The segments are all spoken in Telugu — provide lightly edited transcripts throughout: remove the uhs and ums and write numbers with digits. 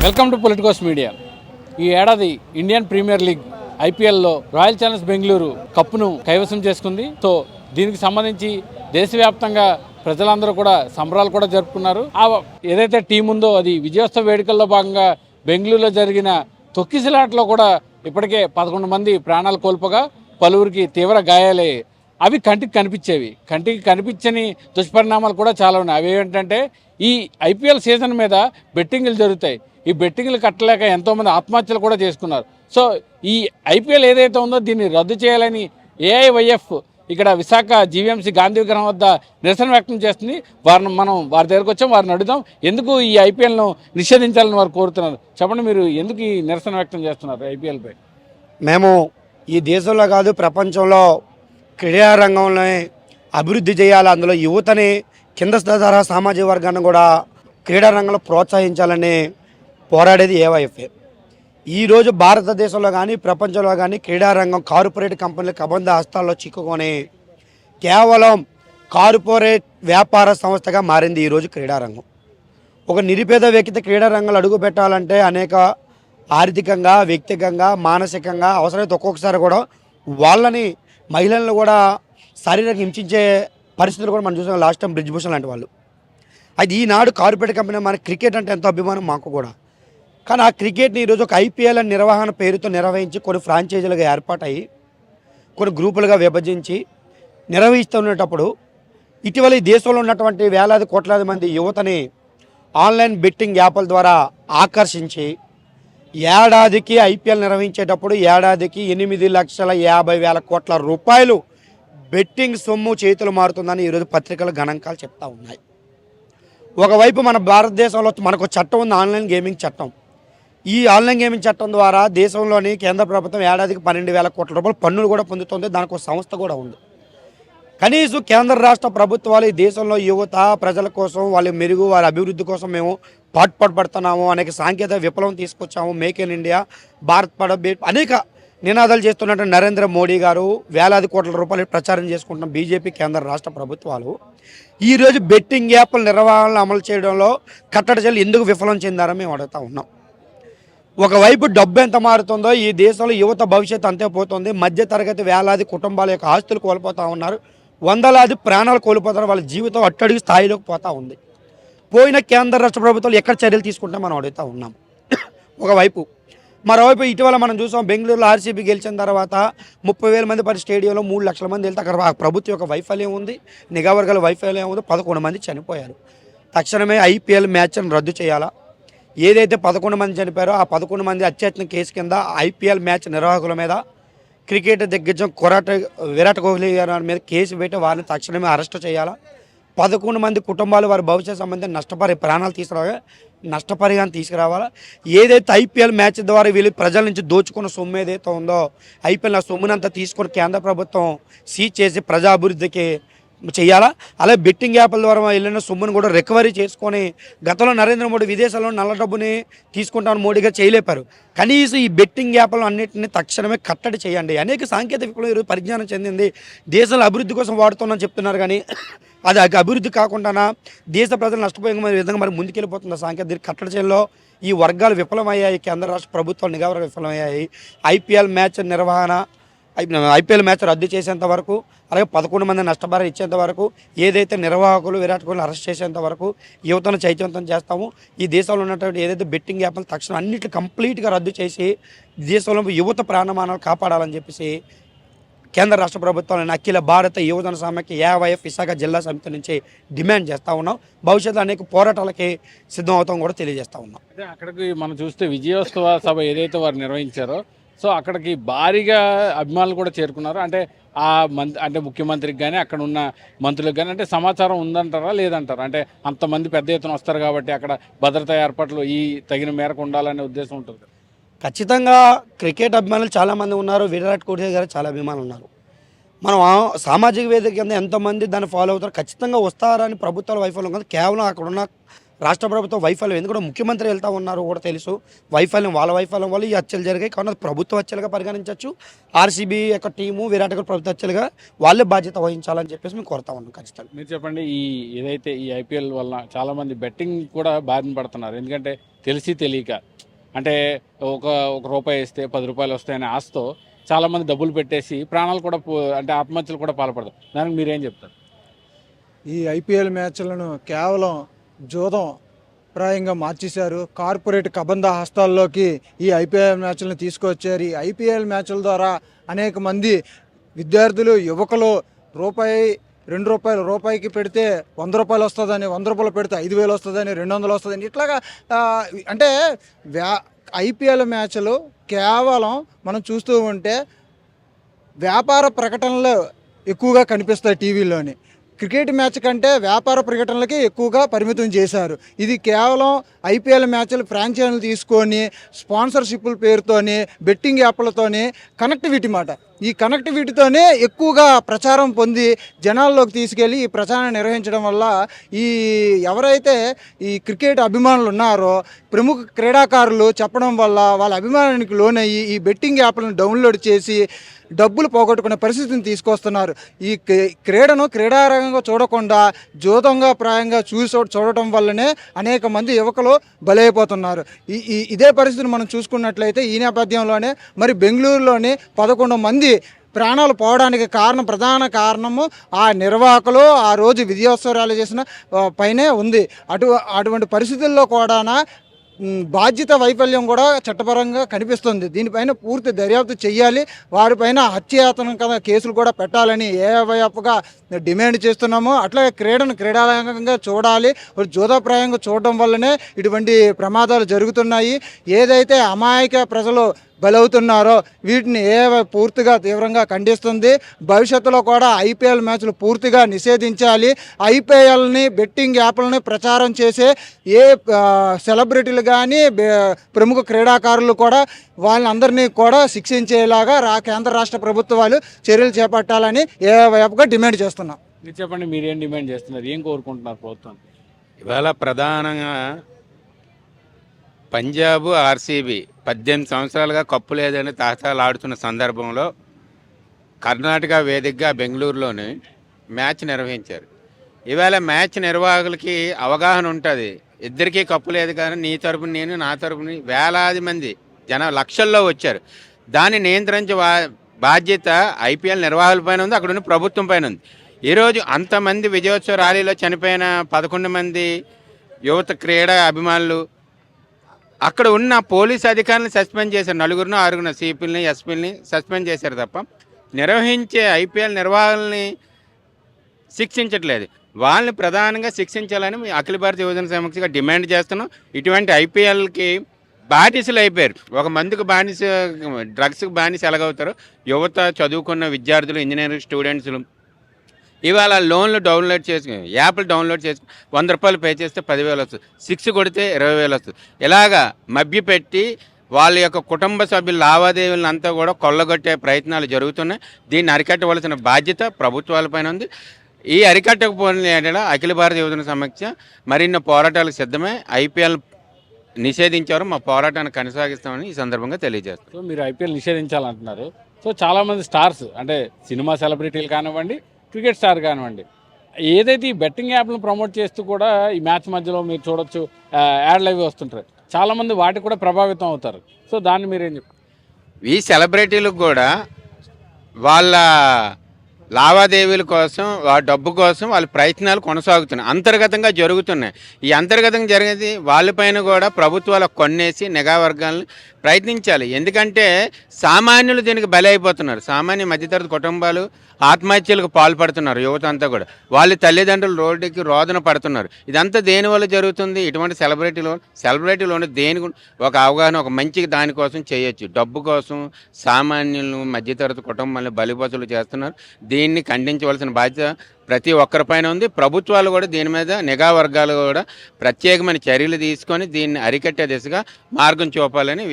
Welcome to Politicos media. ఈ ఏడాది ఇండియన్ ప్రీమియర్ లీగ్ ఐపీఎల్లో రాయల్ ఛాలెంజర్స్ బెంగళూరు కప్పును కైవసం చేసుకుంది. సో దీనికి సంబంధించి దేశవ్యాప్తంగా ప్రజలందరూ కూడా సంబరాలు కూడా జరుపుకున్నారు. ఏదైతే టీం ఉందో అది విజయోత్సవ వేడుకల్లో భాగంగా బెంగళూరులో జరిగిన తొక్కిసలాటలో కూడా ఇప్పటికే 11 మంది ప్రాణాలు కోల్పోగా పలువురికి తీవ్ర గాయాలయ్యాయి. అవి కంటికి కనిపించేవి. కంటికి కనిపించని దుష్పరిణామాలు కూడా చాలా ఉన్నాయి. అవి ఏంటంటే ఈ ఐపీఎల్ సీజన్ మీద బెట్టింగ్లు జరుగుతాయి. ఈ బెట్టింగ్లు కట్టలేక ఎంతోమంది ఆత్మహత్యలు కూడా చేసుకున్నారు. సో ఈ ఐపీఎల్ ఏదైతే ఉందో దీన్ని రద్దు చేయాలని ఏఐవైఎఫ్ ఇక్కడ విశాఖ జీవీఎంసీ గాంధీ విగ్రహం వద్ద నిరసన వ్యక్తం చేస్తుంది. వారి దగ్గరకు వచ్చాం, వారిని అడుగుదాం ఎందుకు ఈ ఐపీఎల్ను నిషేధించాలని వారు కోరుతున్నారు. చెప్పండి, మీరు ఎందుకు ఈ నిరసన వ్యక్తం చేస్తున్నారు ఐపీఎల్పై? మేము ఈ దేశంలో కాదు ప్రపంచంలో క్రీడా రంగంలో అభివృద్ధి చేయాలి, అందులో యువతని కింద స్థాయి సామాజిక వర్గాన్ని కూడా క్రీడా రంగంలో ప్రోత్సహించాలని పోరాడేది ఏవైఎఫ్ఏ. ఈరోజు భారతదేశంలో కానీ ప్రపంచంలో కానీ క్రీడారంగం కార్పొరేట్ కంపెనీల కబంధ హస్తాల్లో చిక్కుకొని కేవలం కార్పొరేట్ వ్యాపార సంస్థగా మారింది ఈరోజు క్రీడారంగం. ఒక నిరుపేద వ్యక్తి క్రీడారంగంలో అడుగు పెట్టాలంటే అనేక ఆర్థికంగా, వ్యక్తిగతంగా, మానసికంగా అవసరమైతే ఒక్కొక్కసారి కూడా వాళ్ళని మహిళలను కూడా శారీరక హింసించే పరిస్థితులు కూడా మనం చూసాం. లాస్ట్ టైం బ్రిజ్భూషణ్ లాంటి వాళ్ళు. అది ఈనాడు కార్పొరేట్ కంపెనీ మన క్రికెట్ అంటే ఎంతో అభిమానం మాకు కూడా. కానీ ఆ క్రికెట్ని ఈరోజు ఒక ఐపీఎల్ నిర్వహణ పేరుతో నిర్వహించి కొన్ని ఫ్రాంచైజీలుగా ఏర్పాటయ్యి కొన్ని గ్రూపులుగా విభజించి నిర్వహిస్తున్నప్పుడు ఇటీవల ఈ దేశంలో ఉన్నటువంటి వేలాది కోట్లాది మంది యువతని ఆన్లైన్ బెట్టింగ్ యాప్ల ద్వారా ఆకర్షించి ఏడాదికి ఐపీఎల్ నిర్వహించేటప్పుడు ఏడాదికి 8,50,000 కోట్ల రూపాయలు బెట్టింగ్ సొమ్ము చేతులు మారుతుందని ఈరోజు పత్రికలు గణాంకాలు చెప్తా ఉన్నాయి. ఒకవైపు మన భారతదేశంలో మనకు చట్టం ఉంది, ఆన్లైన్ గేమింగ్ చట్టం. ఈ ఆన్లైన్ గేమింగ్ చట్టం ద్వారా దేశంలోని కేంద్ర ప్రభుత్వం ఏడాదికి 12,000 కోట్ల రూపాయలు పన్నులు కూడా పొందుతుంది. దానికి ఒక సంస్థ కూడా ఉంది. కనీసం కేంద్ర రాష్ట్ర ప్రభుత్వాలు ఈ దేశంలో యువత ప్రజల కోసం, వాళ్ళ మెరుగు, వారి అభివృద్ధి కోసం మేము పాటుపడుతున్నాము, అనేక సాంకేతిక విప్లవం తీసుకొచ్చాము, మేక్ ఇన్ ఇండియా, భారత్ పడ అనేక నినాదాలు చేస్తున్నట్టు నరేంద్ర మోడీ గారు వేలాది కోట్ల రూపాయలు ప్రచారం చేసుకుంటున్న బీజేపీ కేంద్ర రాష్ట్ర ప్రభుత్వాలు ఈరోజు బెట్టింగ్ యాప్ల నిర్వహణను అమలు చేయడంలో కట్టడి చర్యలు ఎందుకు విఫలం చెందారో మేము అడుగుతూ ఉన్నాం. ఒకవైపు డబ్బు ఎంత మారుతుందో ఈ దేశంలో యువత భవిష్యత్తు అంతే పోతుంది. మధ్యతరగతి వేలాది కుటుంబాల యొక్క ఆస్తులు కోల్పోతూ ఉన్నారు, వందలాది ప్రాణాలు కోల్పోతారు, వాళ్ళ జీవితం అట్టడుగు స్థాయిలోకి పోతూ ఉంది. పోయిన కేంద్ర రాష్ట్ర ప్రభుత్వాలు ఎక్కడ చర్యలు తీసుకుంటే మనం అడుగుతూ ఉన్నాం ఒకవైపు. మరోవైపు ఇటీవల మనం చూసాం, బెంగళూరులో ఆర్సీబీ గెలిచిన తర్వాత 30,000 మంది పరి స్టేడియంలో 3 లక్షల మంది వెళ్తే అక్కడ ప్రభుత్వం యొక్క వైఫల్యం ఉంది, నిఘా వర్గాల వైఫల్యం ఉంది, 11 మంది చనిపోయారు. తక్షణమే ఐపీఎల్ మ్యాచ్ను రద్దు చేయాలా? ఏదైతే 11 మంది చనిపోయారో ఆ 11 మంది అత్యాచారం కేసు కింద ఐపీఎల్ మ్యాచ్ నిర్వాహకుల మీద, క్రికెట్ దిగ్గజం విరాట్ కోహ్లీ గారి మీద కేసు పెట్టి వారిని తక్షణమే అరెస్ట్ చేయాలా? 11 మంది కుటుంబాలు వారి భవిష్యత్ సంబంధించి ప్రాణాలు నష్టపరిహారం తీసుకురావాలా? ఏదైతే ఐపీఎల్ మ్యాచ్ ద్వారా వీళ్ళు ప్రజల నుంచి దోచుకున్న సొమ్ము ఏదైతే ఉందో ఐపీఎల్ ఆ సొమ్మునంతా తీసుకొని కేంద్ర ప్రభుత్వం సీజ్ చేసి ప్రజా అభివృద్ధికి చేయాలా? అలాగే బెట్టింగ్ యాప్ల ద్వారా వెళ్ళిన సొమ్మును కూడా రికవరీ చేసుకొని, గతంలో నరేంద్ర మోడీ విదేశాల్లో నల్ల డబ్బుని తీసుకుంటామని మోడీగా చేయలేపారు. కనీసం ఈ బెట్టింగ్ యాప్లను అన్నింటినీ తక్షణమే కట్టడి చేయండి. అనేక సాంకేతిక విప్లవం ఈరోజు పరిజ్ఞానం చెందింది, దేశంలో అభివృద్ధి కోసం వాడుతున్నామని చెప్తున్నారు. కానీ అది అభివృద్ధి కాకుండా దేశ ప్రజలు నష్టపోయే విధంగా మరి ముందుకెళ్ళిపోతుంది సాంకేతిక కట్టడి చేయడంలో ఈ వర్గాలు విఫలమయ్యాయి. కేంద్ర రాష్ట్ర ప్రభుత్వాలు నిఘా వర్గాలు విఫలమయ్యాయి. ఐపీఎల్ మ్యాచ్ నిర్వహణ, ఐపీఎల్ మ్యాచ్ రద్దు చేసేంత వరకు, అలాగే 11 మంది నష్టపరిహారం ఇచ్చేంత వరకు, ఏదైతే నిర్వాహకులు విరాట్ కోహ్లీ అరెస్ట్ చేసేంత వరకు యువతను చైతన్యం చేస్తాము. ఈ దేశంలో ఉన్నటువంటి ఏదైతే బెట్టింగ్ యాప్లు తక్షణం అన్నింటినీ కంప్లీట్గా రద్దు చేసి దేశంలో యువత ప్రాణమానాలు కాపాడాలని చెప్పేసి కేంద్ర రాష్ట్ర ప్రభుత్వాలను అఖిల భారత యువజన సమాఖ్య ఏఐవైఎఫ్ విశాఖ జిల్లా సమితి నుంచి డిమాండ్ చేస్తూ ఉన్నాం. భవిష్యత్తులో అనేక పోరాటాలకి సిద్ధం అవుతాం కూడా తెలియజేస్తూ ఉన్నాం. అంటే అక్కడికి మనం చూస్తే విజయోత్సవ సభ ఏదైతే వారు నిర్వహించారో సో అక్కడికి భారీగా అభిమానులు కూడా చేరుకున్నారు. అంటే అంటే ముఖ్యమంత్రికి కానీ అక్కడ ఉన్న మంత్రులకు కానీ అంటే సమాచారం ఉందంటారా లేదంటారా? అంటే అంతమంది పెద్ద ఎత్తున వస్తారు కాబట్టి అక్కడ భద్రతా ఏర్పాట్లు ఈ తగిన మేరకు ఉండాలనే ఉద్దేశం ఉంటుంది. ఖచ్చితంగా క్రికెట్ అభిమానులు చాలామంది ఉన్నారు, విరాట్ కోహ్లీ గారు చాలా అభిమానులు ఉన్నారు. మనం సామాజిక వేదిక కింద ఎంతమంది దాన్ని ఫాలో అవుతారు, ఖచ్చితంగా వస్తారని ప్రభుత్వాల వైఫల్యం కాదు, కేవలం అక్కడ ఉన్న రాష్ట్ర ప్రభుత్వం వైఫల్యం. ఎందుకంటే ముఖ్యమంత్రి వెళ్తూ ఉన్నారు కూడా తెలుసు, వైఫల్యం వాళ్ళ వైఫల్యం వల్ల ఈ హత్యలు జరిగాయి. కాబట్టి ప్రభుత్వ హత్యలుగా పరిగణించవచ్చు. ఆర్సీబీ యొక్క టీము విరాట్ కోహ్లీ ప్రభుత్వ హత్యలుగా వాళ్ళే బాధ్యత వహించాలని చెప్పేసి మేము కోరుతా ఉన్నాం. ఖచ్చితంగా మీరు చెప్పండి, ఏదైతే ఈ ఐపీఎల్ వల్ల చాలామంది బెట్టింగ్ కూడా బారిన పడుతున్నారు. ఎందుకంటే తెలిసి తెలియక అంటే ఒక ఒక రూపాయి వేస్తే 10 రూపాయలు వస్తాయనే ఆశతో చాలామంది డబ్బులు పెట్టేసి ప్రాణాలు కూడా అంటే ఆత్మహత్యలు కూడా పాల్పడతారు. దానికి మీరేం చెప్తారు? ఈ ఐపీఎల్ మ్యాచ్లను కేవలం జూదం ప్రాయంగా మార్చేశారు. కార్పొరేట్ కబంధ హస్తాల్లోకి ఈ ఐపీఎల్ మ్యాచ్లను తీసుకొచ్చారు. ఈ ఐపీఎల్ మ్యాచ్ల ద్వారా అనేక మంది విద్యార్థులు, యువకులు రూపాయి, రూపాయలు, రూపాయికి పెడితే 100 రూపాయలు వస్తుందని, 100 రూపాయలు పెడితే 5,000 వస్తుందని, 200 వస్తుందని, ఇట్లాగా అంటే ఐపీఎల్ మ్యాచ్లు కేవలం మనం చూస్తూ ఉంటే వ్యాపార ప్రకటనలు ఎక్కువగా కనిపిస్తాయి టీవీలోని. క్రికెట్ మ్యాచ్ కంటే వ్యాపార ప్రకటనలకి ఎక్కువగా పరిమితం చేశారు. ఇది కేవలం ఐపీఎల్ మ్యాచ్లు ఫ్రాంచైజీలు తీసుకొని స్పాన్సర్షిప్ల పేరుతోని, బెట్టింగ్ యాప్లతోని కనెక్టివిటీ మాట, ఈ కనెక్టివిటీతోనే ఎక్కువగా ప్రచారం పొంది జనాల్లోకి తీసుకెళ్ళి ఈ ప్రచారం నిర్వహించడం వల్ల ఈ ఎవరైతే ఈ క్రికెట్ అభిమానులు ఉన్నారో ప్రముఖ క్రీడాకారులు చెప్పడం వల్ల వాళ్ళ అభిమానానికి లోనయ్యి ఈ బెట్టింగ్ యాప్లను డౌన్లోడ్ చేసి డబ్బులు పోగొట్టుకునే పరిస్థితిని తీసుకొస్తున్నారు. ఈ క్రీడను క్రీడారంగంగా చూడకుండా జూదంగా ప్రాయంగా చూడటం వల్లనే అనేక మంది యువకులు బలైపోతున్నారు. ఇదే పరిస్థితిని మనం చూసుకున్నట్లయితే ఈ నేపథ్యంలోనే మరి బెంగళూరులోని 11 మంది ప్రాణాలు పోవడానికి ప్రధాన కారణము ఆ నిర్వాహకులు ఆ రోజు విజయోత్సవాలు చేసిన పైనే ఉంది. అటువంటి పరిస్థితుల్లో కూడా బాధ్యత వైఫల్యం కూడా చట్టపరంగా కనిపిస్తుంది. దీనిపైన పూర్తి దర్యాప్తు చేయాలి. వారిపైన హత్యాయత్నం కేసులు కూడా పెట్టాలని ఏవైపుగా డిమాండ్ చేస్తున్నాము. అట్లాగే క్రీడను క్రీడారంగంగా చూడాలి. జూదప్రాయంగా చూడడం వల్లనే ఇటువంటి ప్రమాదాలు జరుగుతున్నాయి. ఏదైతే అమాయక ప్రజలు బలవుతున్నారో వీటిని పూర్తిగా తీవ్రంగా ఖండిస్తుంది. భవిష్యత్తులో కూడా ఐపీఎల్ మ్యాచ్లు పూర్తిగా నిషేధించాలి. ఐపీఎల్ని, బెట్టింగ్ యాప్లని ప్రచారం చేసే ఏ సెలబ్రిటీలు కానీ ప్రముఖ క్రీడాకారులు కూడా వాళ్ళందరినీ కూడా శిక్షించేలాగా కేంద్ర రాష్ట్ర ప్రభుత్వాలు చర్యలు చేపట్టాలని ఏవైపుగా డిమాండ్ చేస్తున్నాం. మీరు చెప్పండి, మీరేం డిమాండ్ చేస్తున్నారు, ఏం కోరుకుంటున్నారు ప్రభుత్వం? ఇవాళ ప్రధానంగా పంజాబ్, ఆర్సీబీ 18 సంవత్సరాలుగా కప్పు లేదని తాతాలాడుతున్న సందర్భంలో కర్ణాటక వేదికగా బెంగళూరులోని మ్యాచ్ నిర్వహించారు. ఇవాళ మ్యాచ్ నిర్వాహకులకి అవగాహన ఉంటుంది. ఇద్దరికీ కప్పు లేదు కానీ నీ తరపున నేను, నా తరపున వేలాది మంది లక్షల్లో వచ్చారు. దాన్ని నియంత్రించే బాధ్యత ఐపీఎల్ నిర్వాహకుల పైన ఉంది, అక్కడ ఉన్న ప్రభుత్వం పైన ఉంది. ఈరోజు అంతమంది విజయోత్సవ ర్యాలీలో చనిపోయిన 11 మంది యువత క్రీడా అభిమానులు, అక్కడ ఉన్న పోలీసు అధికారులను సస్పెండ్ చేశారు. 4 6 సిపిల్ని, ఎస్పీలని సస్పెండ్ చేశారు తప్ప నిర్వహించే ఐపీఎల్ నిర్వాహకుల్ని శిక్షించట్లేదు. వాళ్ళని ప్రధానంగా శిక్షించాలని అఖిల భారత యువజన సమాఖ్యగా డిమాండ్ చేస్తున్నాం. ఇటువంటి ఐపీఎల్కి బానిసలు అయిపోయారు. ఒక మందుకు బానిస, డ్రగ్స్కి బానిస ఎలాగవుతారో యువత, చదువుకున్న విద్యార్థులు, ఇంజనీరింగ్ స్టూడెంట్స్లు ఇవాళ లోన్లు డౌన్లోడ్ చేసుకుని, యాప్లు డౌన్లోడ్ చేసుకుని 100 రూపాయలు పే చేస్తే 10,000 వస్తుంది, 6 కొడితే 20,000 వస్తుంది. ఇలాగా మభ్యపెట్టి వాళ్ళ యొక్క కుటుంబ సభ్యుల లావాదేవీలను అంతా కూడా కొల్లగొట్టే ప్రయత్నాలు జరుగుతున్నాయి. దీన్ని అరికట్టవలసిన బాధ్యత ప్రభుత్వాలపైన ఉంది. ఈ అరికట్టకపోయిన అఖిల భారత యువజన సమాఖ్య మరిన్ని పోరాటాలకు సిద్ధమే. ఐపీఎల్ నిషేధించారు, మా పోరాటాన్ని కొనసాగిస్తామని ఈ సందర్భంగా తెలియజేస్తాం. సో మీరు ఐపీఎల్ నిషేధించాలంటున్నారు. సో చాలామంది స్టార్స్, అంటే సినిమా సెలబ్రిటీలు కానివ్వండి, క్రికెట్ స్టార్ కానివ్వండి, ఏదైతే ఈ బెట్టింగ్ యాప్లను ప్రమోట్ చేస్తూ కూడా ఈ మ్యాచ్ మధ్యలో మీరు చూడొచ్చు యాడ్లు అవి వస్తుంటారు. చాలామంది వాటికి కూడా ప్రభావితం అవుతారు. సో దాన్ని మీరేం చెప్తారు? ఈ సెలబ్రిటీలకు కూడా వాళ్ళ లావాదేవీల కోసం, డబ్బు కోసం వాళ్ళ ప్రయత్నాలు కొనసాగుతున్నాయి, అంతర్గతంగా జరుగుతున్నాయి. ఈ అంతర్గతంగా జరిగేది వాళ్ళపైన కూడా ప్రభుత్వాలు కొన్నేసి నిఘా వర్గాలను ప్రయత్నించాలి. ఎందుకంటే సామాన్యులు దీనికి బలి అయిపోతున్నారు. సామాన్య మధ్యతరగతి కుటుంబాలు ఆత్మహత్యలకు పాల్పడుతున్నారు. యువత అంతా కూడా వాళ్ళ తల్లిదండ్రులు రోడ్డుకి రోదన పడుతున్నారు. ఇదంతా దేనివల్ల జరుగుతుంది? ఇటువంటి సెలబ్రిటీలోని దేని ఒక అవగాహన, ఒక మంచి దానికోసం చేయొచ్చు. డబ్బు కోసం సామాన్యులను, మధ్యతరగతి కుటుంబాలను బలిపశులు చేస్తున్నారు. దీన్ని ఖండించవలసిన బాధ్యత ప్రతి ఒక్కరిపైన ఉంది. ప్రభుత్వాలు కూడా దీని మీద, నిఘా వర్గాలు కూడా ప్రత్యేకమైన చర్యలు తీసుకొని దీన్ని అరికట్టే దిశగా మార్గం చూపాలని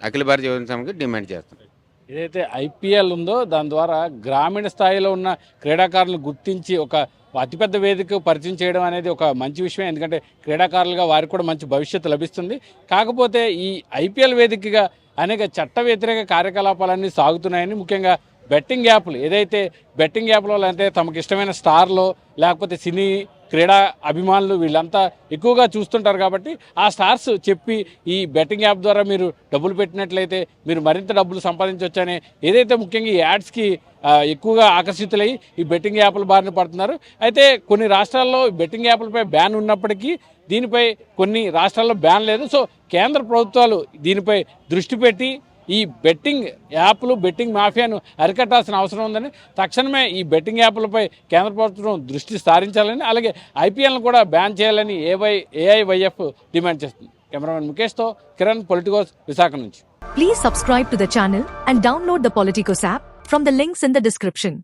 అఖిల భారత యువజన సమితి డిమాండ్ చేస్తున్నారు. ఏదైతే ఐపీఎల్ ఉందో దాని ద్వారా గ్రామీణ స్థాయిలో ఉన్న క్రీడాకారులను గుర్తించి ఒక అతిపెద్ద వేదిక పరిచయం చేయడం అనేది ఒక మంచి విషయం. ఎందుకంటే క్రీడాకారులుగా వారికి కూడా మంచి భవిష్యత్తు లభిస్తుంది. కాకపోతే ఈ ఐపీఎల్ వేదికగా అనేక చట్ట వ్యతిరేక కార్యకలాపాలన్నీ సాగుతున్నాయని, ముఖ్యంగా బెట్టింగ్ యాప్లు ఏదైతే బెట్టింగ్ యాప్లో అంటే తమకు ఇష్టమైన స్టార్లో లేకపోతే సినీ క్రీడా అభిమానులు వీళ్ళంతా ఎక్కువగా చూస్తుంటారు కాబట్టి ఆ స్టార్స్ చెప్పి ఈ బెట్టింగ్ యాప్ ద్వారా మీరు డబ్బులు పెట్టినట్లయితే మీరు మరింత డబ్బులు సంపాదించవచ్చనే ఏదైతే ముఖ్యంగా ఈ యాడ్స్కి ఎక్కువగా ఆకర్షితులై ఈ బెట్టింగ్ యాప్ల బారిన పడుతున్నారు. అయితే కొన్ని రాష్ట్రాల్లో బెట్టింగ్ యాప్లపై బ్యాన్ ఉన్నప్పటికీ దీనిపై కొన్ని రాష్ట్రాల్లో బ్యాన్ లేదు. సో కేంద్ర ప్రభుత్వాలు దీనిపై దృష్టి పెట్టి ఈ బెట్టింగ్ యాప్లు బెట్టింగ్ మాఫియాను అరికట్టాల్సిన అవసరం ఉందని తక్షణమే ఈ బెట్టింగ్ యాప్లపై కేంద్ర ప్రభుత్వం దృష్టి సారించాలని అలాగే ఐపీఎల్ను కూడా బ్యాన్ చేయాలని ఏఐవైఎఫ్ డిమాండ్ చేస్తుంది. కెమెరామెన్ ముఖేష్తో కిరణ్, పొలిటికోస్, విశాఖ నుంచి. Please subscribe to the channel and download the Politicos app from the links in the description.